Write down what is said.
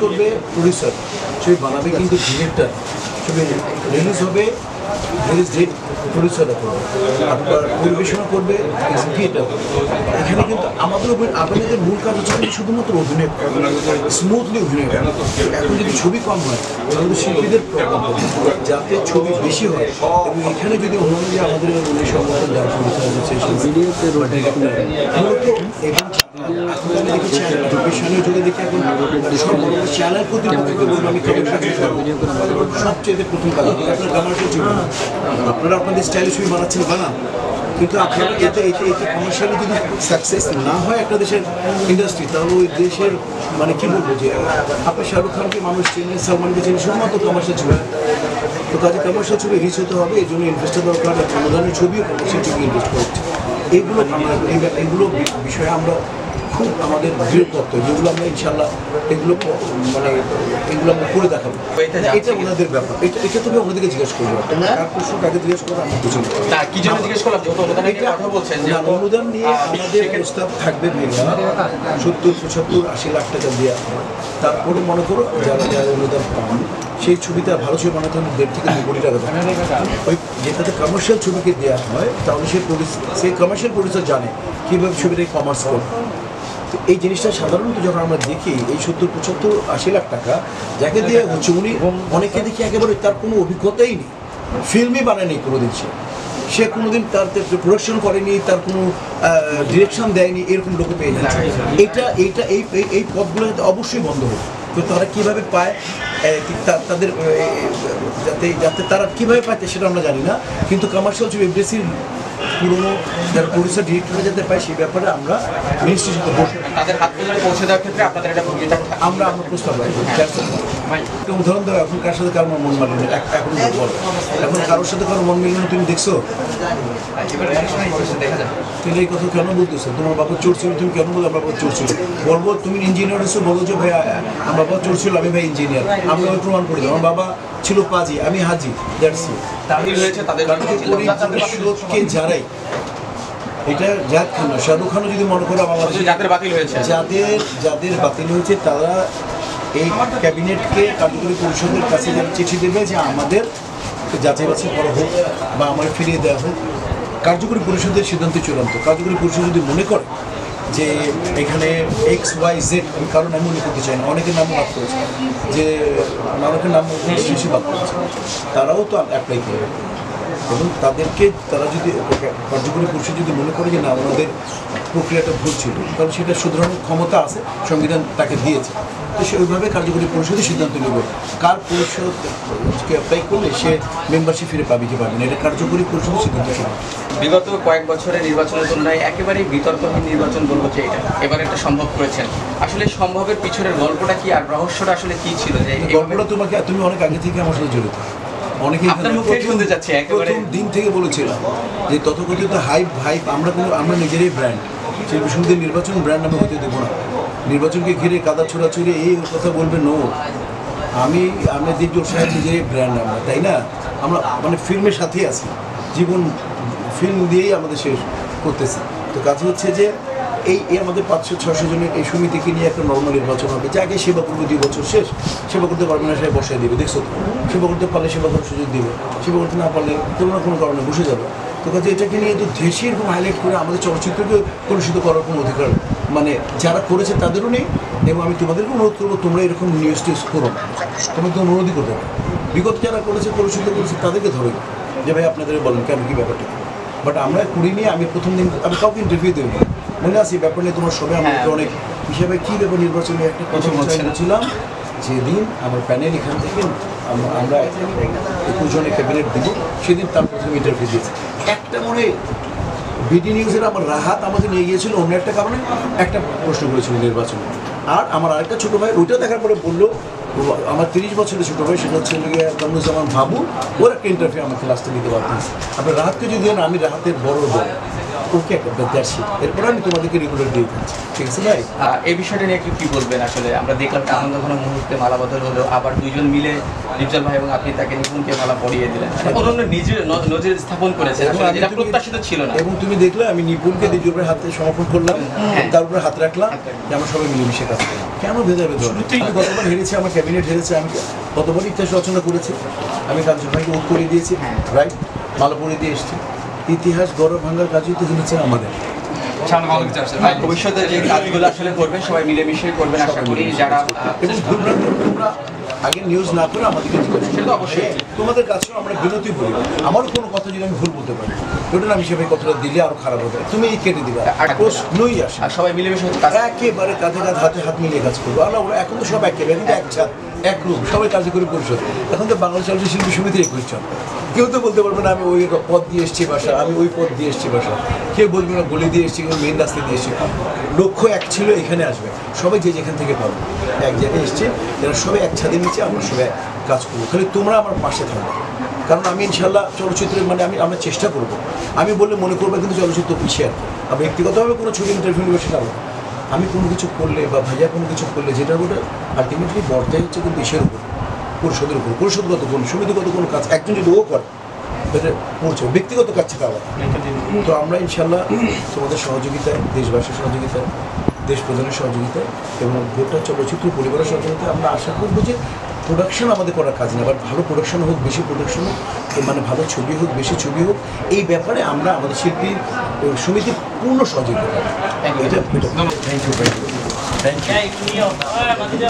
করবে প্রডিউসার, ছবি বানাবে কিন্তু ডিরেক্টর, ছবি রিলিজ হবে রিলিজ ডেট প্রডিউসাররা করবে, আপনার পরিবেশনা করবে এক্সিকিউটর। এখানে কিন্তু আমাদের আপনাদের মূল কাজ হচ্ছে কিন্তু শুধুমাত্র অভিনয়, স্মুথলি অভিনয়। এখন যদি ছবি কম হয় তাহলে শিল্পীদের প্রবলেম হবে, যাতে ছবি বেশি হয়। এবং এখানে যদি অন্যান্য যে আমাদের সংগঠন যারা প্রডিউসার আছে মূলত এবং এখন আমি দেখেছি এডুকেশনের যুগে দেখি এখন সব বড় বড় চ্যানেল কর্তৃপক্ষকে বলবো আমি সবচেয়ে প্রথম কাজ আপনার কমার্শিয়াল ছবি, আপনারা আপনাদের স্টাইলিশ ছবি বানাচ্ছেন বানান, কিন্তু আপনারা এতে কমার্শিয়ালি যদি সাকসেস না হয় একটা দেশের ইন্ডাস্ট্রি, তাহলে ওই দেশের মানে কী বলবো যে আপনি শাহরুখ খানকে মানুষ চেনে, সালমানকে চেনে শুধুমাত্র কমার্শিয়াল ছবি। তো কাজে কমার্শিয়াল ছবি রিচ হতে হবে, এই জন্য ইনভেস্টের দরকার, অনুদানের ছবিও কমার্শিয়াল ছবি ইনভেস্ট করছে। এইগুলো বিষয়ে আমরা খুব আমাদের দৃঢ় তত্ত্ব, যেগুলো আমরা ইনশাল্লাহ এগুলো মানে এগুলো আমরা করে দেখাবো। এটা ওনাদের ব্যাপার, এটা তুমি ওনাদেরকে জিজ্ঞেস করবো, কার প্রশ্ন কাকে জিজ্ঞেস করবো আমি বুঝি না। কি জন্য জিজ্ঞেস করলাম, অনুদান নিয়ে আমাদের প্রস্তাব থাকবে 70-75-80 লাখ টাকা দেওয়া হয়। তারপরে মনে করো যারা যারা অনুদান পান সেই ছবিটা ভালো ছবি বানাতে হলে 1.5 থেকে 2 কোটি টাকা দেয়। ওই যেটাতে কমার্শিয়াল ছবিকে দেওয়া হয় তাহলে সেই কমার্শিয়াল প্রডিউসার জানে কীভাবে ছবিটাকে কমার্স করবে। তো এই জিনিসটা সাধারণত যখন আমরা দেখি এই 70-75-80 লাখ টাকা যাকে দিয়ে হচ্ছে, উনি অনেকে দেখি একেবারে তার কোনো অভিজ্ঞতাই নেই, ফিল্মই বানায়নি কোনোদিন, সে কোনোদিন তার প্রোডাকশন করেনি, তার কোনো ডিরেকশন দেয়নি, এরকম লোকে পেয়ে যাচ্ছে। এই পথগুলো যাতে অবশ্যই বন্ধ হোক। তো তারা কীভাবে পায়, তাদের যাতে তারা কীভাবে পায় সেটা আমরা জানি না, কিন্তু কমার্শিয়াল ছবি এফডিসির পুরোনো যারা প্রডিউসার ডিরেক্টররা যাতে পায় সেই ব্যাপারে আমরা মিনিস্ট্রির সাথে বসবো, তাদের হাত পর্যন্ত পৌঁছে দেওয়ার ক্ষেত্রে আপনাদের এটা ভূমিকা আমরা প্রস্তাব রাখবো। উদাহরণ দেওয়া, এখন কার সাথে কারো মন মালিন্য, এখন বল এখন কারোর সাথে কারো মন মিলল তুমি দেখছো, তুমি এই কথা কেন বলতেছো? তোমার বাবা চোর ছিল, তুমি কেন বলো আমার বাবা চোর ছিল? বলবো তুমি ইঞ্জিনিয়ার এসো, বলো যে ভাই আমার বাবা চোর ছিল, আমি ভাই ইঞ্জিনিয়ার, আমরা ওই প্রমাণ করি। আমার বাবা ছিল পাজি, আমি হাজি, যারাই এটা জাদ খান না, শাহরুখ খানও যদি মনে করো যাদের বাতিল হয়েছে তারা এই ক্যাবিনেটকে কার্যকরী পরিষদের কাছে চিঠি দেবে যে আমাদের যাচাই বাছাই করা হোক বা আমার ফিরিয়ে দেওয়া হোক। কার্যকরী পরিষদের সিদ্ধান্ত চূড়ান্ত। কার্যকরী পরিষদ যদি মনে করে যে এখানে XYZ, আমি কারো নাম উল্লেখ করতে চাই না, অনেকের নামও বাদ করেছে, যে অনেকের নাম বেশি বাদ করেছে, তারাও তো অ্যাপ্লাই করবে। এবং তারা যদি কার্যকরী পরিষদ যদি মনে করে যে না ওনাদের প্রক্রিয়াটা ভুল ছিল, কারণ সেটা শুধরানোর ক্ষমতা আছে, সংবিধান তাকে দিয়েছে। তো সে ওইভাবে কার্যকরী পরিষদের সিদ্ধান্ত নেবে কার পরিষদকে অ্যাপ্লাই করলে সে মেম্বারশিপ ফিরে পাবে কি পাবে না, এটা কার্যকরী পরিষদের সিদ্ধান্ত ছিল। বিগত কয়েক বছরের নির্বাচনের তুলনায় একেবারেই বিতর্কহীন নির্বাচন বলবো যে এটা এবার একটা সম্ভব করেছেন। আসলে সম্ভবের পিছনের গল্পটা কি আর রহস্যটা আসলে কি ছিল? যে গল্পটা তুমি অনেক আগে থেকে আমার সাথে জড়িত, অনেকে প্রথম দিন থেকে বলেছিলাম যে তথাকথিত হাইপ আমরা নিজেরাই ব্র্যান্ড, শিল্পী সমিতির নির্বাচন ব্র্যান্ড আমি হতে দেবো না। নির্বাচনকে ঘিরে কাদা ছোড়াছুড়ি এই কথা বলবে নো, আমরা দিকজোর সাহেব নিজেরাই ব্র্যান্ড, আমরা তাই না? আমরা মানে ফিল্মের সাথেই আছি, জীবন ফিল্ম দিয়েই আমাদের শেষ করতেছি। তো কাজ হচ্ছে যে এই আমাদের 500-600 জনের এই সমিতিকে নিয়ে একটা নর্মাল নির্বাচন হবে, যাকে সেবা করবে 2 বছর শেষ, সেবা করতে পারবে না সে বসায় দেবে, দেখছো তো? সেবা করতে পারলে সেবা করার সুযোগ দেবে, সেবা করতে না পারলে কোনো না কোনো কারণে বসে যাবে। তো কাজে এটাকে নিয়ে তো দেশে এরকম হাইলাইট করে আমাদের চলচ্চিত্রকে কলুষিত করার কোনো অধিকার মানে যারা করেছে তাদেরও নেই। এবং আমি তোমাদেরকে অনুরোধ করবো তোমরা এরকম নিউজ টিউজ করো না, তোমাকে তো অনুরোধই করতে হবে। বিগত যারা করেছে কলুষিত করেছে তাদেরকে ধরে যে ভাই আপনাদের বলেন কেন কী ব্যাপারটা। বাট আমরা করি নিয়ে আমি প্রথম দিন আমি কাউকে ইন্টারভিউ দেবো, মনে আছে ব্যাপার নিয়ে তোমার সবাই আমাকে অনেক হিসাবে কী ব্যাপার নির্বাচনে একটা কথা বলছিলাম, যেদিন আমার প্যানেল এখান থেকে আমরা 21 জনের ক্যাবিনেট দিব সেদিন তার প্রথম ইন্টারভিউ দিয়েছে। একটা মনে বিডি নিউজের আমার রাহাত আমাকে নিয়ে গিয়েছিল অন্য একটা কারণে, একটা প্রশ্ন করেছিল নির্বাচনে। আর আমার আরেকটা ছোটো ভাই ওইটা দেখার পরে বললো, আমার 30 বছরের ছোটো ভাই, সেটা হচ্ছে কামরুজ্জামান বাবু, ওর একটা ইন্টারভিউ আমাকে লাস্টে দিতে পারতেন। আপনার রাহাতকে যদি দেন, আমি রাহাতের বড় বোন, ওকে একটা দ্যাটস ইট। এরপর আমি তোমাদেরকে রেগুলার দিয়ে দিচ্ছি, ঠিক আছে ভাই? এই বিষয়টা নিয়ে একটু কি বলবেন? আসলে আমরা দেখলাম একটা আনন্দঘন মুহূর্তে মালা বদল হলো, আবার দুইজন মিলে লিপজল ভাই এবং আপনি তাকে নিপুণকে মালা পরিয়ে দিলেন, অন্য নিজের নজর স্থাপন করেছেন, এবং আসলে আমি যেটা তুমি- প্রত্যাশিত ছিল না। এবং তুমি দেখলে আমি নিপুণকে দ্বিতীয়বার হাতে সমর্পণ করলাম, তার উপরে হাত রাখলাম যে আমরা সবাই মিলেমিশে কাজ করি। কেন ভেদাভেদ হবে? আমি গতবার হেরেছি, আমার ক্যাবিনেট হেরেছে, আমি গতবার ইতিহাস রচনা করেছি, আমি কাঞ্চন ভাইকে উৎ করে দিয়েছি, রাইট, মালা পরিয়ে দিয়ে এসেছি। ইতিহাস গৌরব ভাঙ্গার কাজই তো হয়েছে আমাদের। ভবিষ্যতে যে কাজগুলো আসলে করবেন সবাই মিলেমিশে করবেন আশা করি। যারা এবং ভুলভ্রান্তি তোমরা আগে নিউজ না করে আমাদেরকে জিজ্ঞাসা সেটা করো। অবশ্যই। তোমাদের কাছেও আমরা বিনতি করি, আমারও কোনো কথা যদি আমি ভুল বলতে পারি, ওটা আমি সেভাবে কথাটা দিলে আরো খারাপ হবে, তুমি কেটে দিবা, আর প্রশ্নই আসে আর সবাই মিলেমিশে হচ্ছে কাজ। একেবারে কাঁধে কাঁধ হাতে হাত মিলিয়ে কাজ করবো। আর ওরা এখন তো সব একেবারে কিন্তু এক ছাদ এক রূপ, সবাই কার্যকরী পরিষদ। এখন তো বাংলা চলচ্চিত্র শিল্পী সমিতির 21 জন, কেউ তো বলতে পারবে না আমি ওই পথ দিয়ে এসেছি বাসা, আমি ওই পথ দিয়ে এসেছি বাসা, কেউ বলবে না গলি দিয়ে এসেছি, কেউ মেন রাস্তা দিয়ে এসেছি। লক্ষ্য এক ছিল, এখানে আসবে সবাই যে যেখান থেকে পাবো, এক জায়গায় এসছে, এরা সবাই এক ছাদের নিচে, আমরা সবাই কাজ করবো। খালি তোমরা আমার পাশে থাকবে, কারণ আমি ইনশাল্লাহ চলচ্চিত্রের মানে আমরা চেষ্টা করবো। আমি বললে মনে করবো কিন্তু চলচ্চিত্র পিছিয়ে আর আমি ব্যক্তিগতভাবে কোনো ছবি ইন্টারভিউ নেবে সেটা না। আমি কোনো কিছু করলে বা ভাইয়া কোনো কিছু করলে যেটার ওটা আলটিমেটলি বর্তায় হচ্ছে কিন্তু দেশের উপর, পরিষদের উপর। পরিষদগত কোন সমিতিগত কোনো কাজ একজন যদি ও করে এটা পড়ছে, ব্যক্তিগত কাজ ছাড়া আলাদা। তো আমরা ইনশাল্লাহ তোমাদের সহযোগিতায়, দেশবাসীর সহযোগিতায়, দেশ প্রধানের সহযোগিতায় এবং গোটা চলচ্চিত্র পরিবারের সহযোগিতায় আমরা আশা করবো যে প্রোডাকশন আমাদের করার কাজ না, বাট ভালো প্রোডাকশন হোক, বেশি প্রোডাকশন হোক, মানে ভালো ছবি হোক, বেশি ছবি হোক, এই ব্যাপারে আমরা আমাদের শিল্পী সমিতির পূর্ণ সহযোগিতা। এটা থ্যাংক ইউ, থ্যাংক ইউ।